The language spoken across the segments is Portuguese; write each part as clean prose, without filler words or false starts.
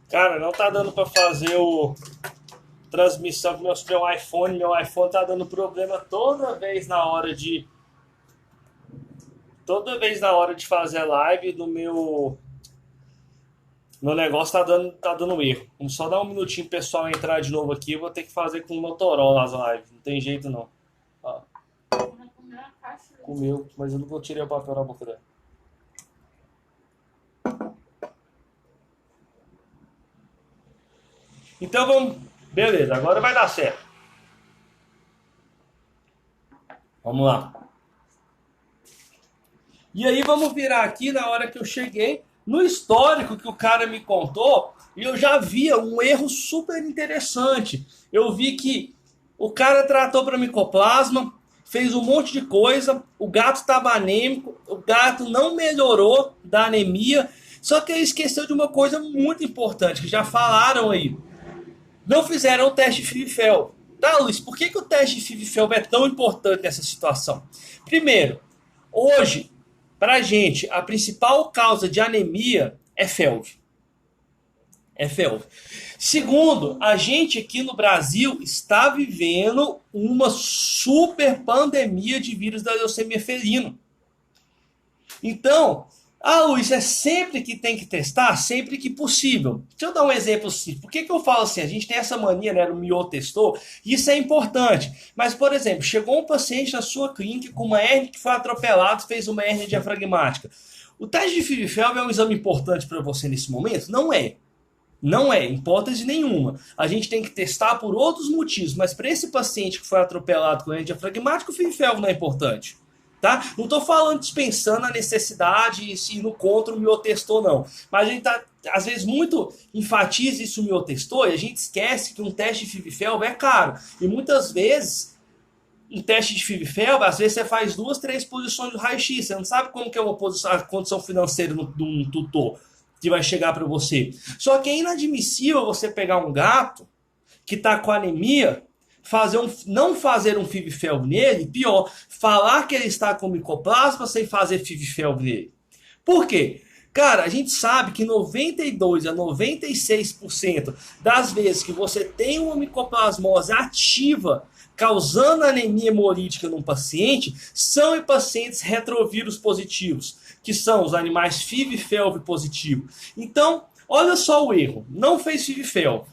Cara, não tá dando pra fazer o transmissão com meu iPhone. Meu iPhone tá dando problema toda vez na hora de fazer live do meu negócio tá dando erro. Vamos só dar um minutinho pro pessoal entrar de novo aqui. Eu vou ter que fazer com o Motorola as lives. Não tem jeito não. Ó, comeu, mas eu não vou tirar o papel da boca dela. Então vamos. Beleza, agora vai dar certo. Vamos lá. E aí vamos virar aqui na hora que eu cheguei no histórico que o cara me contou e eu já via um erro super interessante. Eu vi que o cara tratou para micoplasma, fez um monte de coisa, o gato estava anêmico, o gato não melhorou da anemia, só que ele esqueceu de uma coisa muito importante que já falaram aí. Não fizeram o teste de FIV-FeLV. Tá, Luiz, por que o teste de FIV-FeLV é tão importante nessa situação? Primeiro, hoje, pra gente, a principal causa de anemia é FeLV. É FeLV. Segundo, a gente aqui no Brasil está vivendo uma super pandemia de vírus da leucemia felina. Então, Luiz, é sempre que tem que testar? Sempre que possível. Deixa eu dar um exemplo simples. Por que eu falo assim? A gente tem essa mania, né? O Mio testou, e isso é importante. Mas, por exemplo, chegou um paciente na sua clínica com uma hérnia que foi atropelado, fez uma hérnia diafragmática. O teste de FIV-FeLV é um exame importante para você nesse momento? Não é. Não é, hipótese nenhuma. A gente tem que testar por outros motivos, mas para esse paciente que foi atropelado com hérnia diafragmática, o FIV-FeLV não é importante. Tá? Não estou falando dispensando a necessidade se no contra o miotestou não. Mas a gente tá, às vezes, muito enfatiza isso o miotestou e a gente esquece que um teste de FIV-FeLV é caro. E muitas vezes, um teste de FIV-FeLV, às vezes você faz 2, 3 posições do raio-x. Você não sabe como que é a condição financeira de um tutor que vai chegar para você. Só que é inadmissível você pegar um gato que está com anemia, não fazer um FIV-FeLV nele, pior, falar que ele está com micoplasma sem fazer FIV-FeLV nele. Por quê? Cara, a gente sabe que 92 a 96% das vezes que você tem uma micoplasmose ativa causando anemia hemolítica num paciente, são em pacientes retrovírus positivos, que são os animais FIV-FeLV positivos. Então, olha só o erro, não fez FIV-FeLV.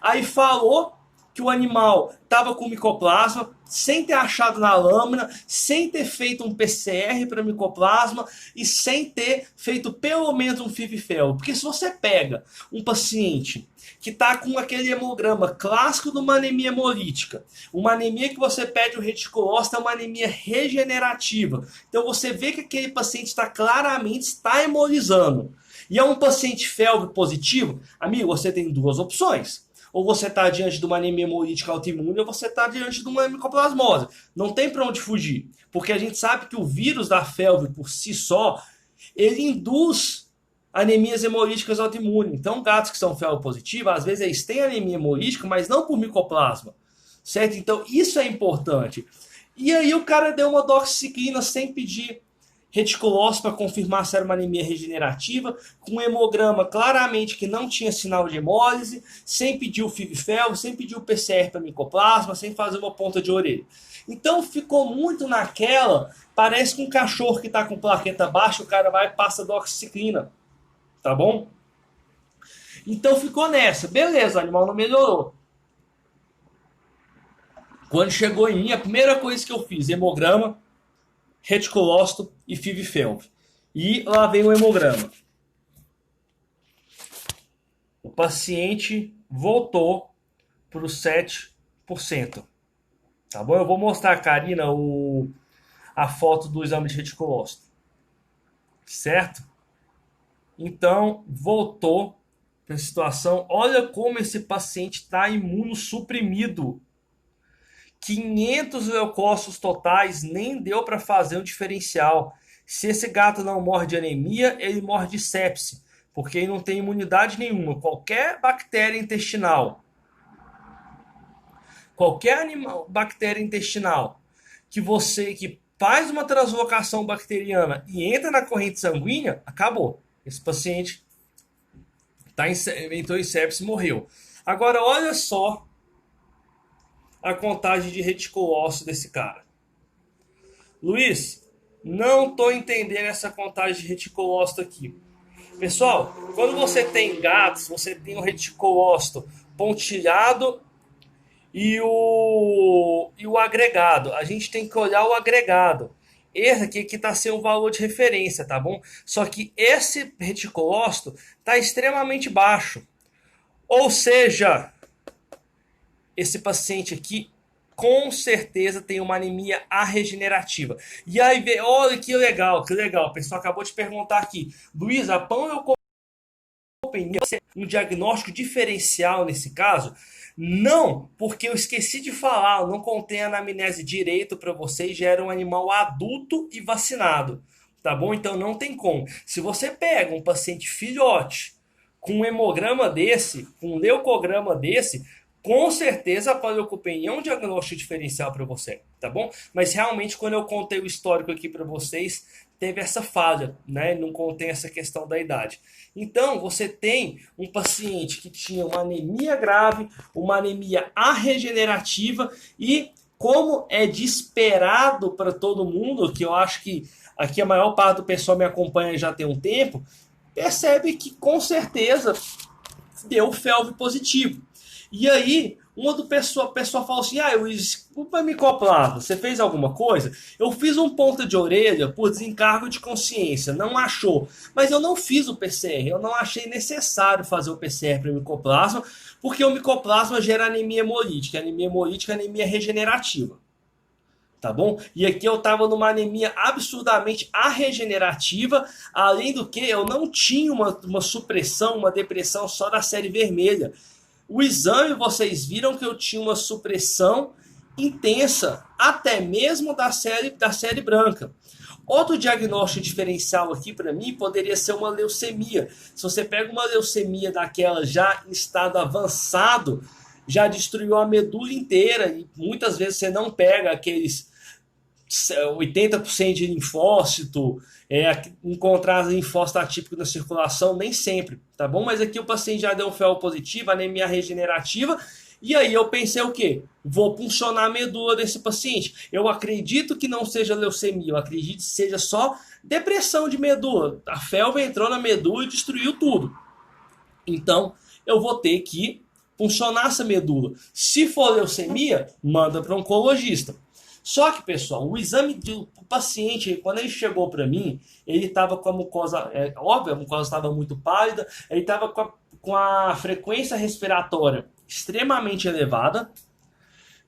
Aí falou que o animal estava com micoplasma, sem ter achado na lâmina, sem ter feito um PCR para micoplasma e sem ter feito pelo menos um FIV-FeLV. Porque se você pega um paciente que está com aquele hemograma clássico de uma anemia hemolítica, uma anemia que você pede o reticulócito é uma anemia regenerativa. Então você vê que aquele paciente está hemolizando. E é um paciente FeLV positivo, amigo, você tem duas opções. Ou você está diante de uma anemia hemolítica autoimune, ou você está diante de uma micoplasmose. Não tem para onde fugir. Porque a gente sabe que o vírus da FeLV, por si só, ele induz anemias hemolíticas autoimunes. Então, gatos que são FeLV positivos, às vezes eles têm anemia hemolítica, mas não por micoplasma. Certo? Então, isso é importante. E aí o cara deu uma doxiciclina sem pedir reticulócito para confirmar se era uma anemia regenerativa, com um hemograma claramente que não tinha sinal de hemólise, sem pedir o FIV-FeLV, sem pedir o PCR para micoplasma, sem fazer uma ponta de orelha. Então ficou muito naquela, parece que um cachorro que está com plaqueta baixa, o cara vai e passa doxiciclina, tá bom? Então ficou nessa, beleza, o animal não melhorou. Quando chegou em mim, a primeira coisa que eu fiz, hemograma, reticulócito e FIV-FeLV. E lá vem o hemograma. O paciente voltou para os 7%. Tá bom? Eu vou mostrar, Karina, a foto do exame de reticulócito. Certo? Então, voltou para a situação. Olha como esse paciente está imunossuprimido. 500 leucócitos totais, nem deu para fazer um diferencial. Se esse gato não morre de anemia, ele morre de sepse, porque ele não tem imunidade nenhuma. Qualquer bactéria intestinal, bactéria intestinal que faz uma translocação bacteriana e entra na corrente sanguínea, acabou. Esse paciente Entrou em sepse e morreu. Agora, olha só a contagem de reticulócito desse cara. Luiz, não tô entendendo essa contagem de reticulócito aqui. Pessoal, quando você tem gatos, você tem o reticulócito pontilhado e o agregado. A gente tem que olhar o agregado. Esse aqui que está sendo um valor de referência, tá bom? Só que esse reticulócito está extremamente baixo. Ou seja, esse paciente aqui com certeza tem uma anemia arregenerativa. E aí, olha que legal, que legal. O pessoal acabou de perguntar aqui. Luiz, a panleucopenia é um diagnóstico diferencial nesse caso? Não, porque eu esqueci de falar, eu não contei a anamnese direito para vocês, já era um animal adulto e vacinado, tá bom? Então não tem como. Se você pega um paciente filhote com um hemograma desse, com um leucograma desse, com certeza a panleucopenia é um diagnóstico diferencial para você, tá bom? Mas realmente quando eu contei o histórico aqui para vocês, teve essa falha, né? Não contei essa questão da idade. Então, você tem um paciente que tinha uma anemia grave, uma anemia arregenerativa e, como é de esperado para todo mundo, que eu acho que aqui a maior parte do pessoal me acompanha já tem um tempo, percebe que com certeza deu FeLV positivo. E aí, uma pessoa fala assim, Luiz, o micoplasma, você fez alguma coisa? Eu fiz um ponta de orelha por desencargo de consciência, não achou. Mas eu não fiz o PCR, eu não achei necessário fazer o PCR para micoplasma, porque o micoplasma gera anemia hemolítica. Anemia hemolítica é anemia regenerativa. Tá bom? E aqui eu tava numa anemia absurdamente arregenerativa, além do que eu não tinha uma supressão, uma depressão só da série vermelha. O exame, vocês viram que eu tinha uma supressão intensa, até mesmo da série branca. Outro diagnóstico diferencial aqui para mim poderia ser uma leucemia. Se você pega uma leucemia daquela já em estado avançado, já destruiu a medula inteira e muitas vezes você não pega aqueles 80% de linfócito, encontrar linfócito atípico na circulação, nem sempre, tá bom? Mas aqui o paciente já deu um FeLV positivo, anemia regenerativa, e aí eu pensei o quê? Vou puncionar a medula desse paciente. Eu acredito que não seja leucemia, eu acredito que seja só depressão de medula. A FeLV entrou na medula e destruiu tudo. Então, eu vou ter que puncionar essa medula. Se for leucemia, manda para o oncologista. Só que, pessoal, o exame do paciente, quando ele chegou para mim, ele estava com a mucosa, óbvio, a mucosa estava muito pálida, ele estava com a frequência respiratória extremamente elevada,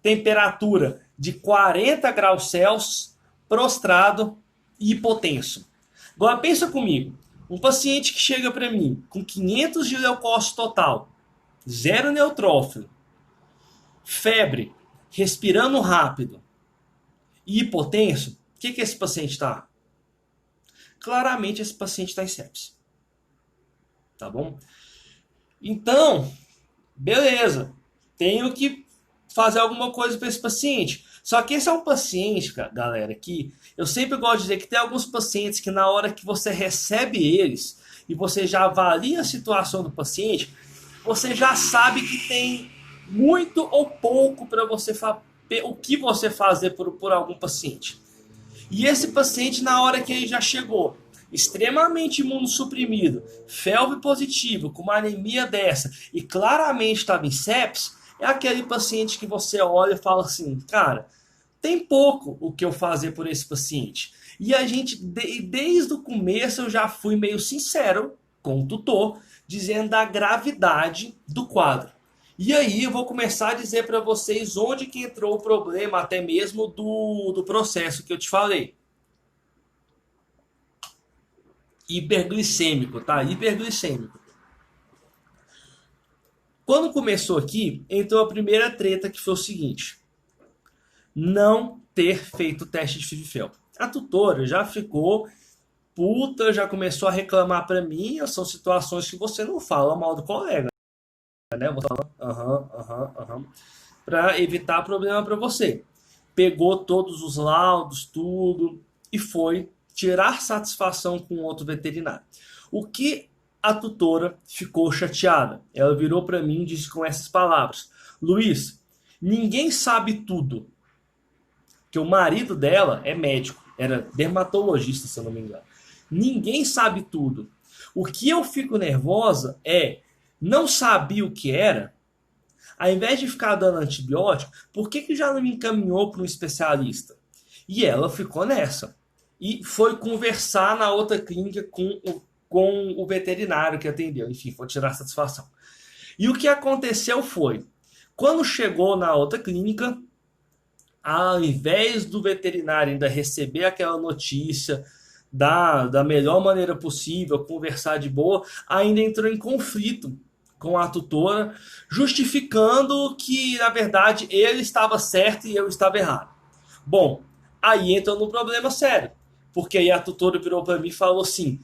temperatura de 40 graus Celsius, prostrado e hipotenso. Agora pensa comigo, um paciente que chega para mim com 500 de leucócito total, zero neutrófilo, febre, respirando rápido, e hipotenso, o que esse paciente está? Claramente esse paciente está em sepse. Tá bom? Então, beleza. Tenho que fazer alguma coisa para esse paciente. Só que esse é um paciente, galera, que eu sempre gosto de dizer que tem alguns pacientes que na hora que você recebe eles e você já avalia a situação do paciente, você já sabe que tem muito ou pouco para você o que você fazer por algum paciente. E esse paciente, na hora que ele já chegou, extremamente imunossuprimido, FeLV positivo, com uma anemia dessa, e claramente estava em sepse, é aquele paciente que você olha e fala assim, cara, tem pouco o que eu fazer por esse paciente. E a gente, desde o começo, eu já fui meio sincero com o tutor, dizendo da gravidade do quadro. E aí eu vou começar a dizer para vocês onde que entrou o problema, até mesmo do processo que eu te falei. Hiperglicêmico, tá? Hiperglicêmico. Quando começou aqui, entrou a primeira treta, que foi o seguinte: não ter feito o teste de FIV-FeLV. A tutora já ficou puta, já começou a reclamar para mim. São situações que você não fala mal do colega, né? Você fala para evitar problema para você. Pegou todos os laudos, tudo, e foi tirar satisfação com outro veterinário. O que A tutora ficou chateada. Ela virou para mim e disse com essas palavras: Luiz, ninguém sabe tudo. Que o marido dela é médico, era dermatologista, se eu não me engano. Ninguém sabe tudo. O que eu fico nervosa é não sabia o que era. Ao invés de ficar dando antibiótico, por que já não me encaminhou para um especialista? E ela ficou nessa. E foi conversar na outra clínica com o veterinário que atendeu. Enfim, foi tirar satisfação. E o que aconteceu foi, quando chegou na outra clínica, ao invés do veterinário ainda receber aquela notícia da melhor maneira possível, conversar de boa, ainda entrou em conflito com a tutora, justificando que, na verdade, ele estava certo e eu estava errado. Bom, aí entra no problema sério, porque aí a tutora virou para mim e falou assim,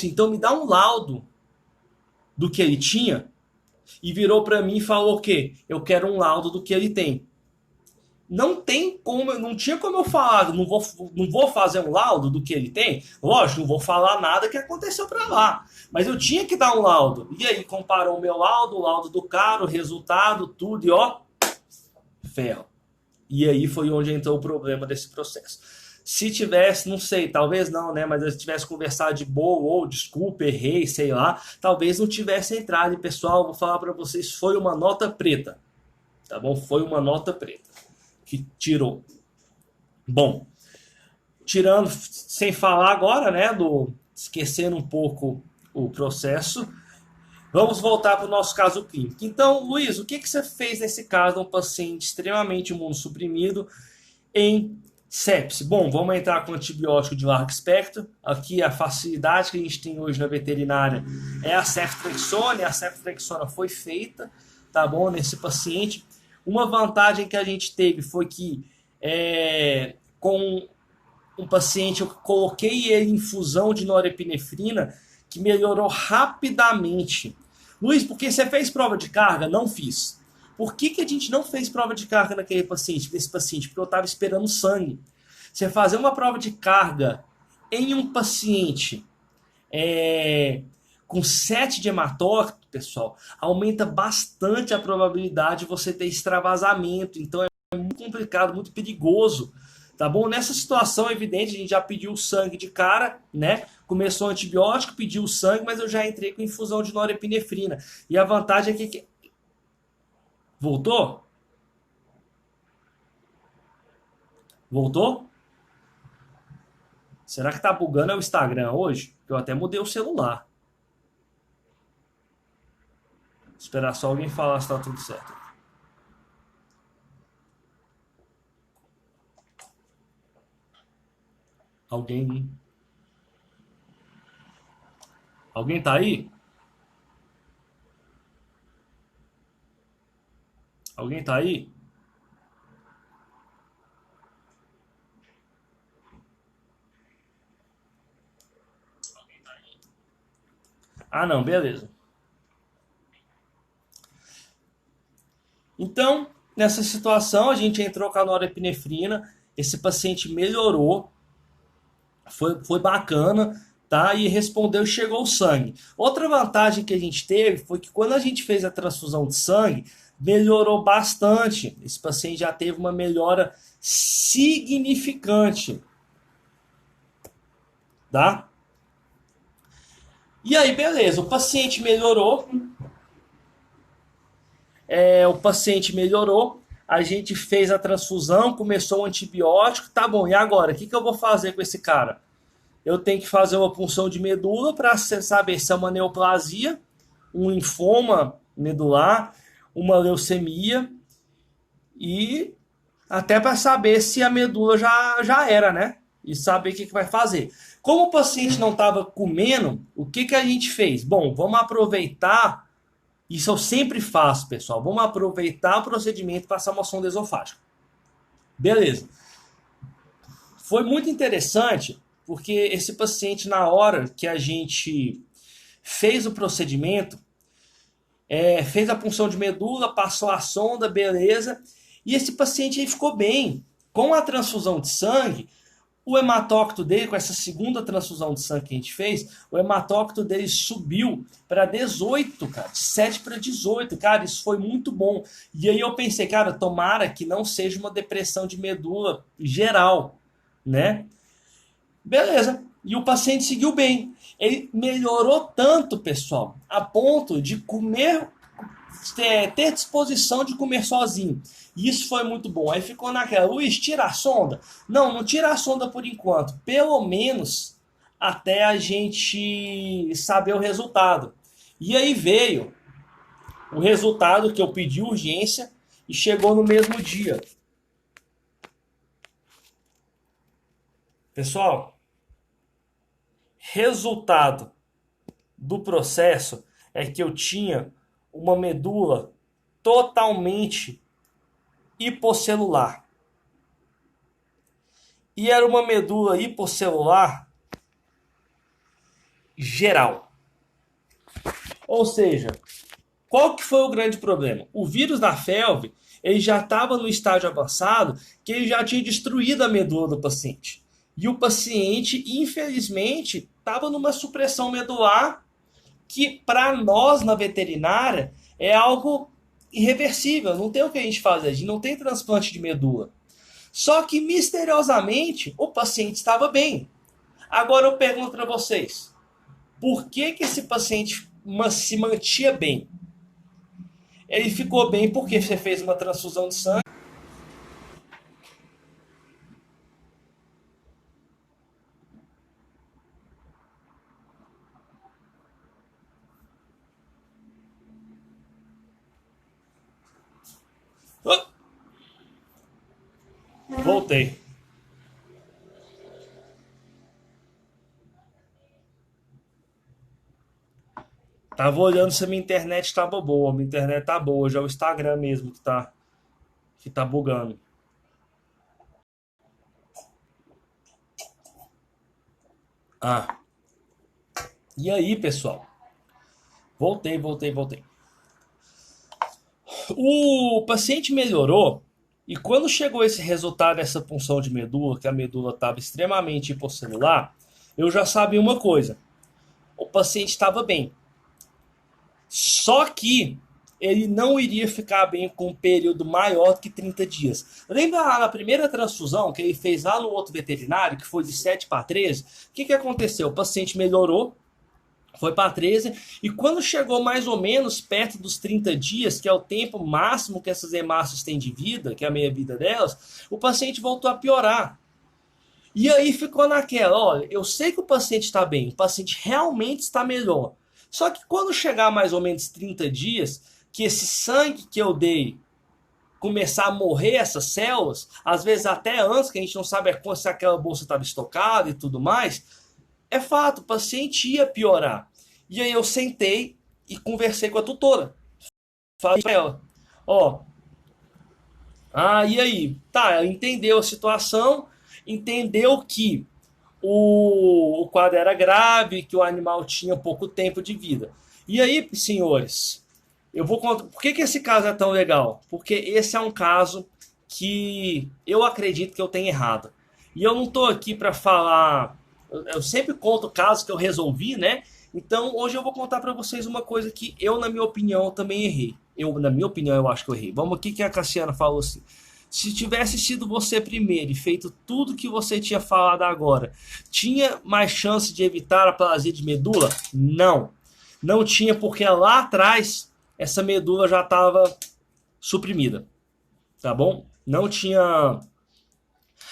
então me dá um laudo do que ele tinha, e virou para mim e falou o quê? Eu quero um laudo do que ele tem. Não tinha como eu falar, não vou fazer um laudo do que ele tem. Lógico, não vou falar nada que aconteceu para lá. Mas eu tinha que dar um laudo. E aí comparou o meu laudo, o laudo do cara, o resultado, tudo, e ó, ferro. E aí foi onde entrou o problema desse processo. Se tivesse, não sei, talvez não, né? Mas se tivesse conversado de boa, ou desculpa, errei, sei lá, talvez não tivesse entrado. E pessoal, vou falar para vocês, foi uma nota preta. Tá bom? Foi uma nota preta que tirou. Bom, tirando, sem falar agora, né, esquecendo um pouco o processo, vamos voltar para o nosso caso clínico. Então, Luiz, o que você fez nesse caso, um paciente extremamente imunossuprimido em sepse? Bom, vamos entrar com antibiótico de largo espectro. Aqui a facilidade que a gente tem hoje na veterinária é a ceftriaxona, e a ceftriaxona foi feita, tá bom, nesse paciente. Uma vantagem que a gente teve foi que com um paciente eu coloquei ele em infusão de norepinefrina que melhorou rapidamente. Luiz, por que você fez prova de carga? Não fiz. Por que a gente não fez prova de carga nesse paciente? Porque eu estava esperando sangue. Você fazer uma prova de carga em um paciente com 7 de hematócrito, pessoal, aumenta bastante a probabilidade de você ter extravasamento. Então é muito complicado, muito perigoso. Tá bom? Nessa situação, é evidente, a gente já pediu o sangue de cara, né? Começou o antibiótico, pediu o sangue, mas eu já entrei com infusão de norepinefrina. E a vantagem é que... Voltou? Voltou? Será que tá bugando o Instagram hoje? Eu até mudei o celular. Esperar só alguém falar se tá tudo certo. Alguém tá aí? Alguém tá aí? Ah, não, beleza. Então, nessa situação, a gente entrou com a norepinefrina, esse paciente melhorou, foi bacana, tá? E respondeu e chegou o sangue. Outra vantagem que a gente teve foi que quando a gente fez a transfusão de sangue, melhorou bastante. Esse paciente já teve uma melhora significante, tá? E aí, beleza, o paciente melhorou. A gente fez a transfusão, começou o antibiótico, tá bom, e agora? O que eu vou fazer com esse cara? Eu tenho que fazer uma punção de medula para saber se é uma neoplasia, um linfoma medular, uma leucemia, e até para saber se a medula já era, né? E saber o que vai fazer. Como o paciente não estava comendo, o que a gente fez? Bom, vamos aproveitar. Isso eu sempre faço, pessoal. Vamos aproveitar o procedimento e passar uma sonda esofágica. Beleza. Foi muito interessante, porque esse paciente, na hora que a gente fez o procedimento, fez a punção de medula, passou a sonda, beleza, e esse paciente aí ficou bem. Com a transfusão de sangue, O hematócrito dele, com essa segunda transfusão de sangue que a gente fez, o hematócrito dele subiu para 18, cara, de 7 para 18, cara, isso foi muito bom. E aí eu pensei, cara, tomara que não seja uma depressão de medula geral, né? Beleza, e o paciente seguiu bem. Ele melhorou tanto, pessoal, a ponto de comer, ter disposição de comer sozinho. E isso foi muito bom. Aí ficou naquela, Luiz, tira a sonda? Não, não tira a sonda por enquanto. Pelo menos até a gente saber o resultado. E aí veio o resultado que eu pedi urgência e chegou no mesmo dia. Pessoal, resultado do processo é que eu tinha uma medula totalmente hipocelular. E era uma medula hipocelular geral. Ou seja, qual que foi o grande problema? O vírus da FeLV, ele já estava no estágio avançado, que ele já tinha destruído a medula do paciente. E o paciente, infelizmente, estava numa supressão medular que, para nós na veterinária, é algo irreversível. Não tem o que a gente fazer, a gente não tem transplante de medula. Só que, misteriosamente, o paciente estava bem. Agora eu pergunto para vocês, por que esse paciente se mantinha bem? Ele ficou bem porque você fez uma transfusão de sangue. Voltei. Tava olhando se a minha internet estava boa. Minha internet tá boa, já é o Instagram mesmo que tá bugando. Ah, e aí, pessoal? Voltei. O paciente melhorou e quando chegou esse resultado dessa punção de medula, que a medula estava extremamente hipocelular, eu já sabia uma coisa. O paciente estava bem. Só que ele não iria ficar bem com um período maior do que 30 dias. Lembra lá na primeira transfusão que ele fez lá no outro veterinário, que foi de 7 para 13? O que aconteceu? O paciente melhorou, foi para 13, e quando chegou mais ou menos perto dos 30 dias, que é o tempo máximo que essas hemácias têm de vida, que é a meia-vida delas, o paciente voltou a piorar. E aí ficou naquela, olha, eu sei que o paciente está bem, o paciente realmente está melhor. Só que quando chegar mais ou menos 30 dias, que esse sangue que eu dei começar a morrer essas células, às vezes até antes, que a gente não sabe se aquela bolsa estava estocada e tudo mais, é fato, o paciente ia piorar. E aí eu sentei e conversei com a tutora. Falei pra ela, ó, e aí? Tá, ela entendeu a situação, entendeu que o quadro era grave, que o animal tinha pouco tempo de vida. E aí, senhores, eu vou contar. Por que esse caso é tão legal? Porque esse é um caso que eu acredito que eu tenho errado. E eu não estou aqui para falar. Eu sempre conto casos que eu resolvi, né? Então hoje eu vou contar para vocês uma coisa que eu, na minha opinião, também errei. Na minha opinião, eu acho que eu errei. Vamos aqui que a Cassiana falou assim. Se tivesse sido você primeiro e feito tudo que você tinha falado agora, tinha mais chance de evitar a plasia de medula? Não. Não tinha, porque lá atrás essa medula já estava suprimida. Tá bom? Não tinha.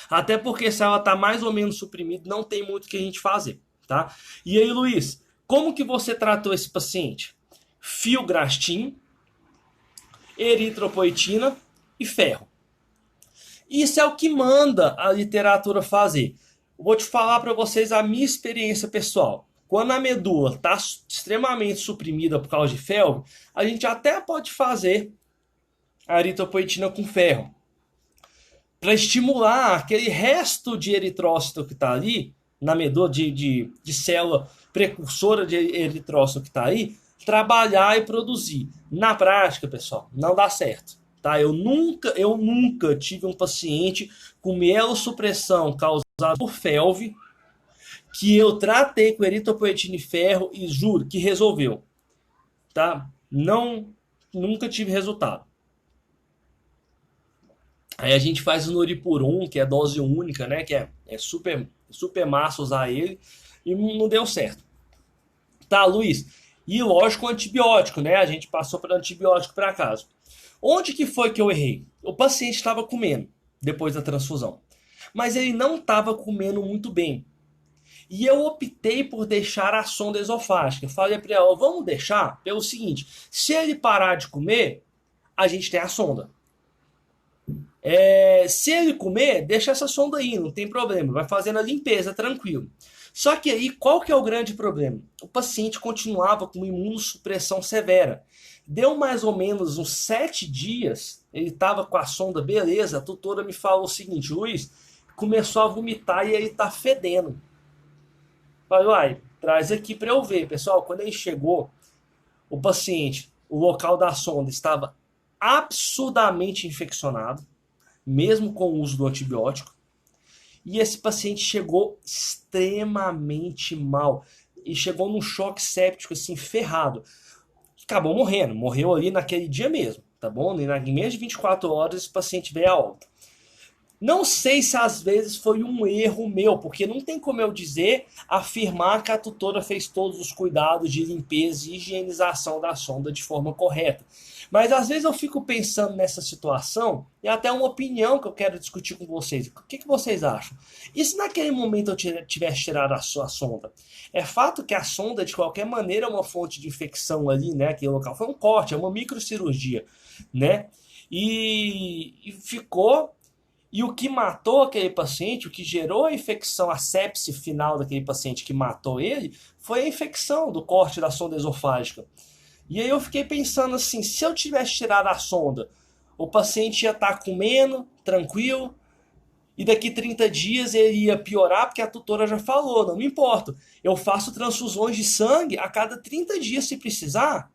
Até porque se ela está mais ou menos suprimida, não tem muito o que a gente fazer. Tá? E aí, Luiz, como que você tratou esse paciente? Filgrastim, eritropoetina e ferro. Isso é o que manda a literatura fazer. Vou te falar para vocês a minha experiência pessoal. Quando a medula está extremamente suprimida por causa de ferro, a gente até pode fazer a eritropoetina com ferro. Para estimular aquele resto de eritrócito que está ali, na medula de célula precursora de eritrócito que está aí, trabalhar e produzir. Na prática, pessoal, não dá certo. Tá? Eu nunca tive um paciente com mielossupressão causada por felve, que eu tratei com eritropoetina e ferro e juro que resolveu, tá? Não, nunca tive resultado. Aí a gente faz o Noripurum, que é dose única, né? Que é super massa usar ele. E não deu certo. Tá, Luiz? E lógico, antibiótico, né? A gente passou por antibiótico para casa. Onde que foi que eu errei? O paciente estava comendo depois da transfusão. Mas ele não estava comendo muito bem. E eu optei por deixar a sonda esofágica. Falei para ela, vamos deixar pelo seguinte, se ele parar de comer, a gente tem a sonda. Se ele comer, deixa essa sonda aí, não tem problema. Vai fazendo a limpeza, tranquilo. Só que aí, qual que é o grande problema? O paciente continuava com imunossupressão severa. Deu mais ou menos uns 7 dias, ele estava com a sonda, beleza, a tutora me falou o seguinte, Luiz, começou a vomitar e ele está fedendo. Falei, uai, traz aqui para eu ver. Pessoal, quando ele chegou, o paciente, o local da sonda estava absurdamente infeccionado, mesmo com o uso do antibiótico. E esse paciente chegou extremamente mal. E chegou num choque séptico, assim, ferrado. Acabou morrendo. Morreu ali naquele dia mesmo, tá bom? Em menos de 24 horas, esse paciente veio a óbito. Não sei se às vezes foi um erro meu, porque não tem como eu dizer, afirmar que a tutora fez todos os cuidados de limpeza e higienização da sonda de forma correta. Mas às vezes eu fico pensando nessa situação e até uma opinião que eu quero discutir com vocês. O que vocês acham? E se naquele momento eu tivesse tirado a sua sonda? É fato que a sonda, de qualquer maneira, é uma fonte de infecção ali, né? Aquele local foi um corte, é uma microcirurgia, né? E ficou. E o que matou aquele paciente, o que gerou a infecção, a sepse final daquele paciente que matou ele, foi a infecção do corte da sonda esofágica. E aí eu fiquei pensando assim, se eu tivesse tirado a sonda, o paciente ia estar comendo, tranquilo, e daqui 30 dias ele ia piorar, porque a tutora já falou, não me importa, eu faço transfusões de sangue a cada 30 dias se precisar.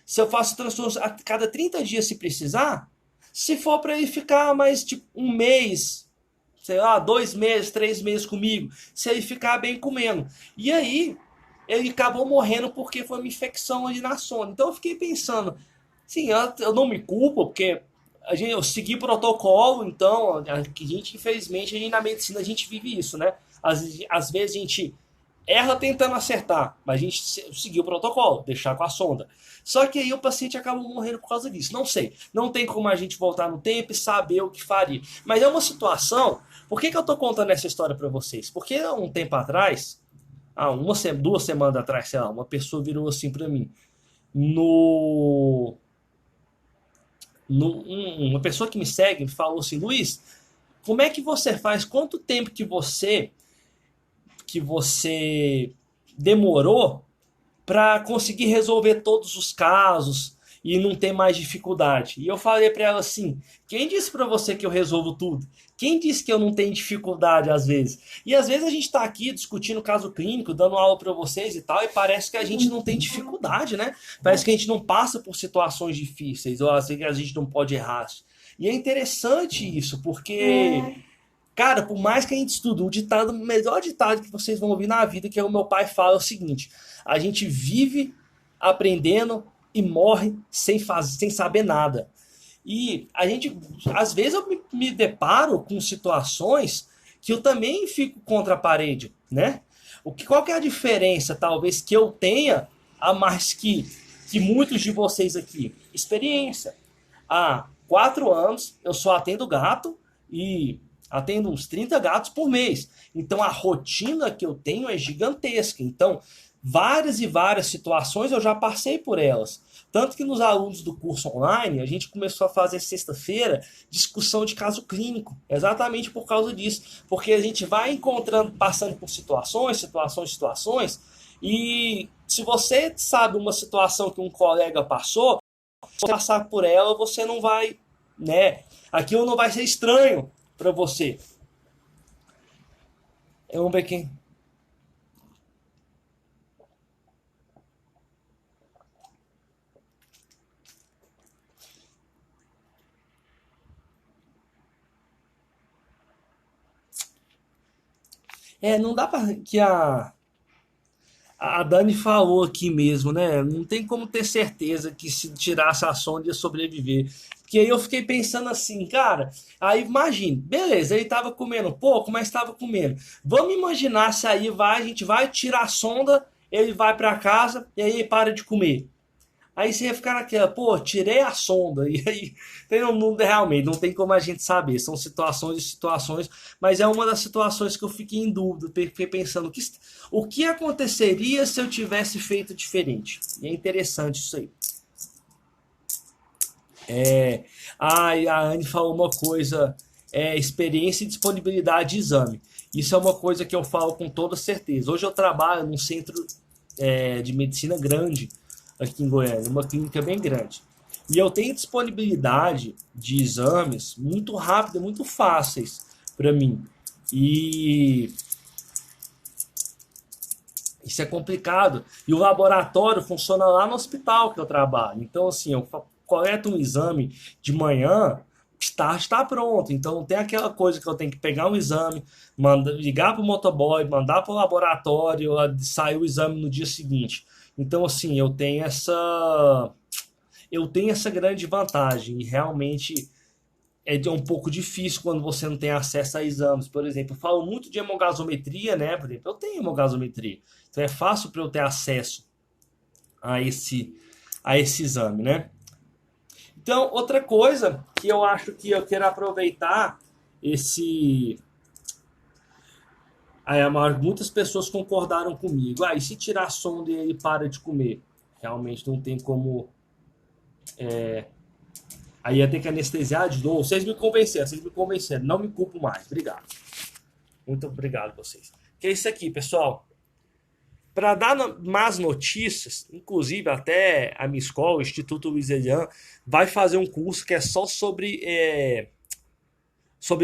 Se eu faço transfusões a cada 30 dias se precisar, se for para ele ficar mais tipo um mês, sei lá, 2 meses, 3 meses comigo, se ele ficar bem comendo. E aí, ele acabou morrendo porque foi uma infecção ali na sonda. Então eu fiquei pensando, sim, eu não me culpo, porque eu segui protocolo, então a gente, infelizmente, na medicina a gente vive isso, né? Às vezes a gente erra tentando acertar, mas a gente seguiu o protocolo, deixar com a sonda. Só que aí o paciente acaba morrendo por causa disso. Não sei. Não tem como a gente voltar no tempo e saber o que faria. Mas é uma situação. Por que eu estou contando essa história para vocês? Porque um tempo atrás, 2 semanas atrás, sei lá, uma pessoa virou assim para mim. No. Uma pessoa que me segue falou assim: Luiz, como é que você faz? Quanto tempo que você demorou para conseguir resolver todos os casos e não ter mais dificuldade? E eu falei para ela assim: quem disse para você que eu resolvo tudo? Quem disse que eu não tenho dificuldade às vezes? E às vezes a gente está aqui discutindo caso clínico, dando aula para vocês e tal, e parece que a gente não tem dificuldade, né? Parece que a gente não passa por situações difíceis, ou assim que a gente não pode errar. E é interessante isso, porque cara, por mais que a gente estude, o melhor ditado que vocês vão ouvir na vida, que é o meu pai fala, é o seguinte: a gente vive aprendendo e morre sem saber nada. E a gente, às vezes eu me deparo com situações que eu também fico contra a parede, né? Qual que é a diferença, talvez, que eu tenha a mais que muitos de vocês aqui? Experiência. Há 4 anos eu só atendo gato e atendo uns 30 gatos por mês. Então a rotina que eu tenho é gigantesca. Então, várias e várias situações eu já passei por elas. Tanto que nos alunos do curso online, a gente começou a fazer sexta-feira discussão de caso clínico, exatamente por causa disso. Porque a gente vai encontrando, passando por situações, e se você sabe uma situação que um colega passou, se você passar por ela, você não vai, né? Aquilo não vai ser estranho para você. Vamos ver quem. Não dá pra. Que a Dani falou aqui mesmo, né? Não tem como ter certeza que se tirasse a sonda ia sobreviver. Porque aí eu fiquei pensando assim, cara, aí imagine, beleza, ele tava comendo pouco, mas tava comendo. Vamos imaginar se aí vai, a gente vai tirar a sonda, ele vai pra casa e aí ele para de comer. Aí você ia ficar naquela, pô, tirei a sonda. E aí, realmente, não tem como a gente saber. São situações e situações, mas é uma das situações que eu fiquei em dúvida. Fiquei pensando, o que aconteceria se eu tivesse feito diferente? E é interessante isso aí. A Anne falou uma coisa, experiência e disponibilidade de exame. Isso é uma coisa que eu falo com toda certeza. Hoje eu trabalho num centro de medicina grande aqui em Goiânia, uma clínica bem grande. E eu tenho disponibilidade de exames muito rápida, muito fáceis para mim. E isso é complicado. E o laboratório funciona lá no hospital que eu trabalho. Então, assim, eu coleto um exame de manhã, está pronto. Então, não tem aquela coisa que eu tenho que pegar um exame, ligar para o motoboy, mandar para o laboratório, sair o exame no dia seguinte. Então, assim, eu tenho essa grande vantagem e realmente é um pouco difícil quando você não tem acesso a exames. Por exemplo, eu falo muito de hemogasometria, né? Por exemplo, eu tenho hemogasometria. Então é fácil para eu ter acesso a esse exame, né? Então, outra coisa que eu acho que eu quero aproveitar esse. Muitas pessoas concordaram comigo. E se tirar a sonda e ele para de comer? Realmente não tem como. Aí ia ter que anestesiar de novo. Vocês me convenceram. Não me culpo mais. Obrigado. Muito obrigado a vocês. Que é isso aqui, pessoal. Para dar más notícias, inclusive até a minha escola, o Instituto Luiz Elian, vai fazer um curso que é só sobre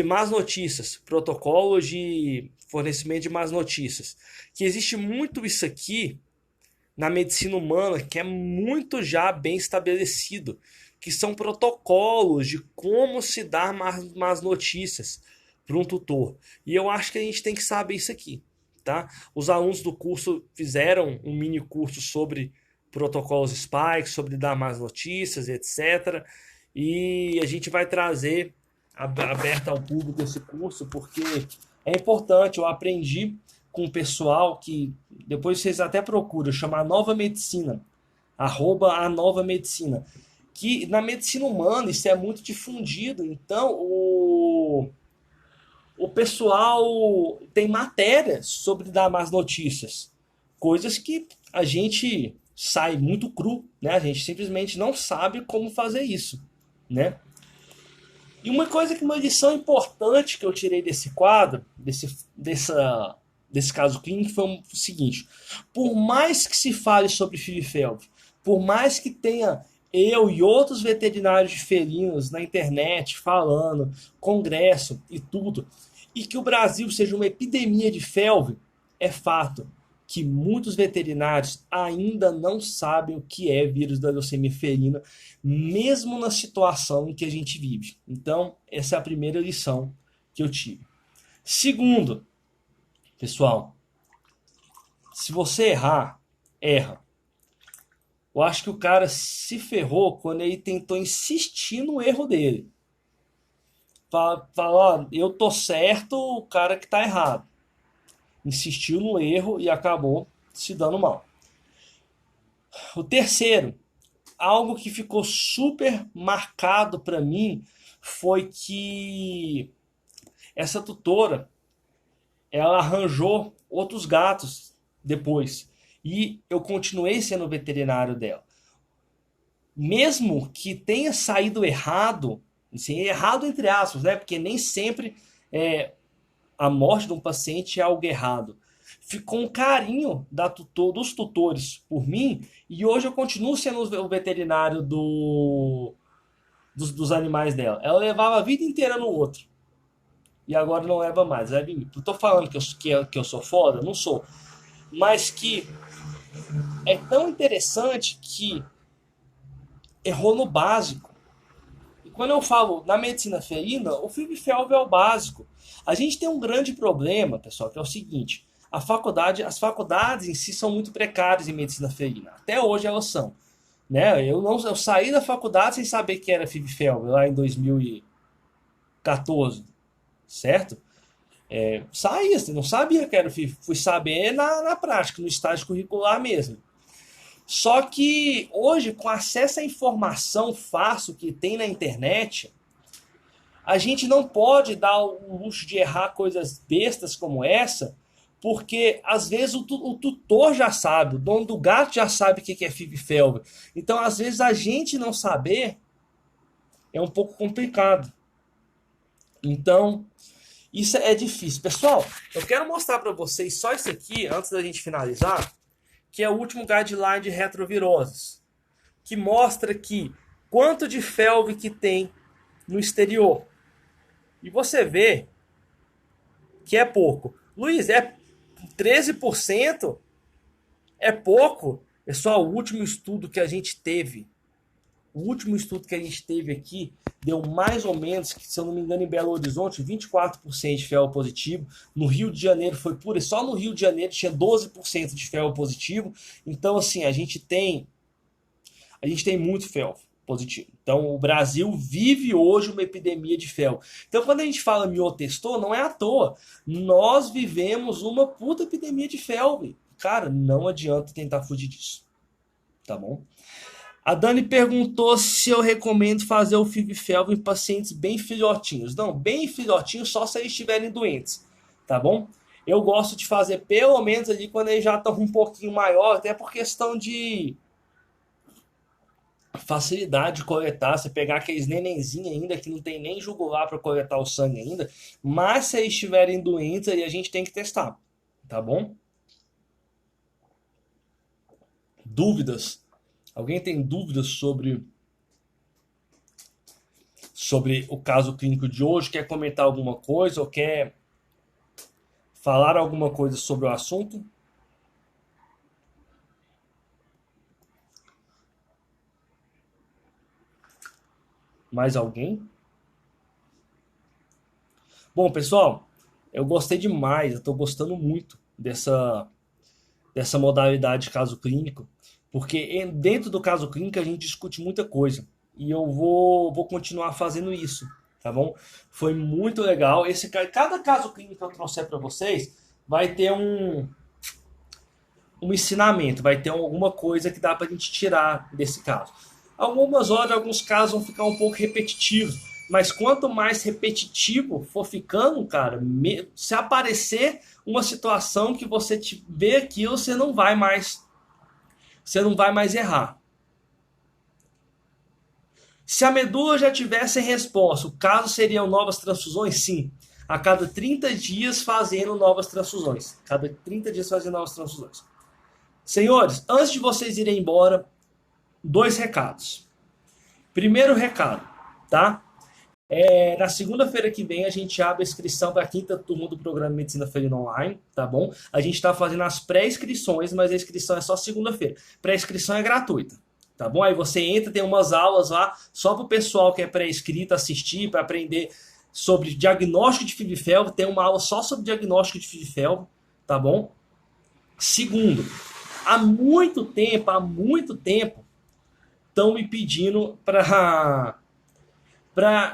más notícias, protocolos de fornecimento de más notícias. Que existe muito isso aqui na medicina humana que é muito já bem estabelecido, que são protocolos de como se dar más notícias para um tutor. E eu acho que a gente tem que saber isso aqui. Tá? Os alunos do curso fizeram um mini curso sobre protocolos Spike, sobre dar más notícias, etc. E a gente vai trazer aberto ao público esse curso, porque é importante. Eu aprendi com o pessoal que, depois vocês até procuram, chama Nova Medicina, @a Nova Medicina, que na medicina humana isso é muito difundido. Então, o pessoal tem matérias sobre dar más notícias. Coisas que a gente sai muito cru, né? A gente simplesmente não sabe como fazer isso, né? E uma lição importante que eu tirei desse quadro, desse caso clínico, foi o seguinte: por mais que se fale sobre Filifeld, por mais que tenha eu e outros veterinários de felinos na internet falando, congresso e tudo, e que o Brasil seja uma epidemia de felve, é fato que muitos veterinários ainda não sabem o que é vírus da leucemia felina, mesmo na situação em que a gente vive. Então, essa é a primeira lição que eu tive. Segundo, pessoal, se você erra. Eu acho que o cara se ferrou quando ele tentou insistir no erro dele. Fala, ó, eu tô certo, o cara que tá errado. Insistiu no erro e acabou se dando mal. O terceiro, algo que ficou super marcado para mim foi que essa tutora, ela arranjou outros gatos depois. E eu continuei sendo veterinário dela. Mesmo que tenha saído errado, assim, errado entre aspas, né? Porque nem sempre a morte de um paciente é algo errado. Ficou um carinho dos tutores por mim, e hoje eu continuo sendo o veterinário dos animais dela. Ela levava a vida inteira no outro. E agora não leva mais. Não tô falando que eu sou foda, não sou. Mas que é tão interessante que errou no básico. quando eu falo na medicina felina, o FIV-FeLV é o básico. A gente tem um grande problema, pessoal, que é o seguinte: as faculdades em si são muito precárias em medicina felina. Até hoje elas são. Né? Eu saí da faculdade sem saber que era FIV-FeLV lá em 2014, certo? Saí, assim, não sabia que era FIV, fui saber na prática, no estágio curricular mesmo. Só que hoje, com acesso à informação fácil que tem na internet, a gente não pode dar o luxo de errar coisas bestas como essa, porque às vezes o tutor já sabe, o dono do gato já sabe o que é FIV-FeLV. Então, às vezes, a gente não saber é um pouco complicado. Então, isso é difícil. Pessoal, eu quero mostrar para vocês só isso aqui, antes da gente finalizar, que é o último guideline de retroviroses, que mostra que quanto de FeLV que tem no exterior. E você vê que é pouco. Luiz, 13%? É pouco? Pessoal, o último estudo que a gente teve aqui deu mais ou menos, se eu não me engano, em Belo Horizonte, 24% de FeLV positivo. No Rio de Janeiro foi puro, e só no Rio de Janeiro tinha 12% de FeLV positivo. Então, assim, a gente tem muito FeLV positivo. Então, o Brasil vive hoje uma epidemia de FeLV. Então, quando a gente fala miotestou, não é à toa. Nós vivemos uma puta epidemia de FeLV. Cara, não adianta tentar fugir disso. Tá bom? A Dani perguntou se eu recomendo fazer o FIV-FeLV em pacientes bem filhotinhos. Não, bem filhotinhos só se eles estiverem doentes, tá bom? Eu gosto de fazer pelo menos ali quando eles já estão um pouquinho maior, até por questão de facilidade de coletar. Você pegar aqueles nenenzinhos ainda que não tem nem jugular para coletar o sangue ainda, mas se eles estiverem doentes aí a gente tem que testar, tá bom? Dúvidas? Alguém tem dúvidas sobre o caso clínico de hoje? Quer comentar alguma coisa ou quer falar alguma coisa sobre o assunto? Mais alguém? Bom, pessoal, eu gostei demais, eu estou gostando muito dessa modalidade de caso clínico. Porque dentro do caso clínico a gente discute muita coisa. E eu vou continuar fazendo isso, tá bom? Foi muito legal. Cada caso clínico que eu trouxer para vocês vai ter um ensinamento, vai ter alguma coisa que dá para a gente tirar desse caso. Algumas horas, alguns casos vão ficar um pouco repetitivos. Mas quanto mais repetitivo for ficando, cara, se aparecer uma situação que você vê aquilo, você não vai mais errar. Se a medula já tivesse resposta, o caso seriam novas transfusões? Sim. A cada 30 dias fazendo novas transfusões. Cada 30 dias fazendo novas transfusões. Senhores, antes de vocês irem embora, 2 recados. Primeiro recado, tá? Na segunda-feira que vem a gente abre a inscrição para a 5ª turma do programa Medicina Felina Online, tá bom? A gente está fazendo as pré-inscrições, mas a inscrição é só segunda-feira. Pré-inscrição é gratuita, tá bom? Aí você entra, tem umas aulas lá só para o pessoal que é pré-inscrito assistir, para aprender sobre diagnóstico de FIV-FeLV. Tem uma aula só sobre diagnóstico de FIV-FeLV, tá bom? Segundo, há muito tempo, estão me pedindo para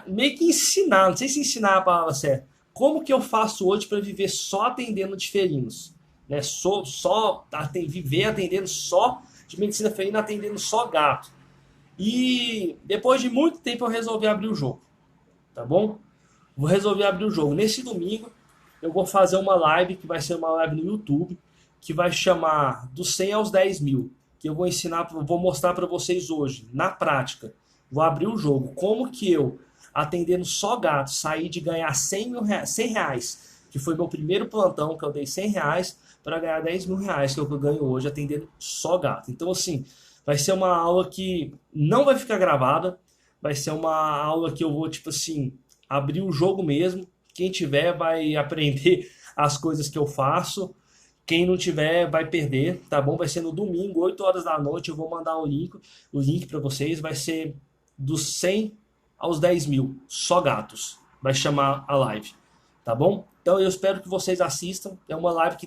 meio que ensinar, não sei se ensinar a palavra certa, como que eu faço hoje para viver só atendendo de felinos, né? Viver atendendo só de medicina felina, atendendo só gato. E depois de muito tempo eu resolvi abrir o jogo, tá bom? Vou resolver abrir o jogo. Nesse domingo eu vou fazer uma live, que vai ser uma live no YouTube, que vai chamar dos 100 aos 10 mil, que eu vou mostrar para vocês hoje, na prática. Vou abrir o jogo. Como que eu, atendendo só gato, saí de ganhar 100 reais, que foi meu primeiro plantão, que eu dei 100 reais, para ganhar 10 mil reais, que é o que eu ganho hoje, atendendo só gato. Então, assim, vai ser uma aula que não vai ficar gravada, vai ser uma aula que eu vou, tipo assim, abrir o jogo mesmo. Quem tiver vai aprender as coisas que eu faço. Quem não tiver vai perder, tá bom? Vai ser no domingo, 8 horas da noite, eu vou mandar o link para vocês. Vai ser dos 100 aos 10 mil, só gatos. Vai chamar a live, tá bom? Então eu espero que vocês assistam. É uma live que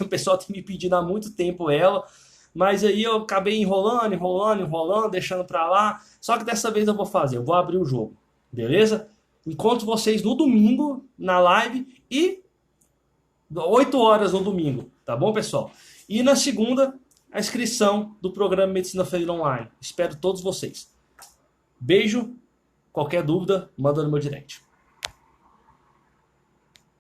o pessoal tem me pedindo há muito tempo ela. Mas aí eu acabei enrolando, deixando pra lá. Só que dessa vez eu vou fazer, eu vou abrir o jogo, beleza? Encontro vocês no domingo, na live, e 8 horas no domingo, tá bom, pessoal? E na segunda, a inscrição do programa Medicina Feira Online. Espero todos vocês. Beijo, qualquer dúvida, manda no meu direct.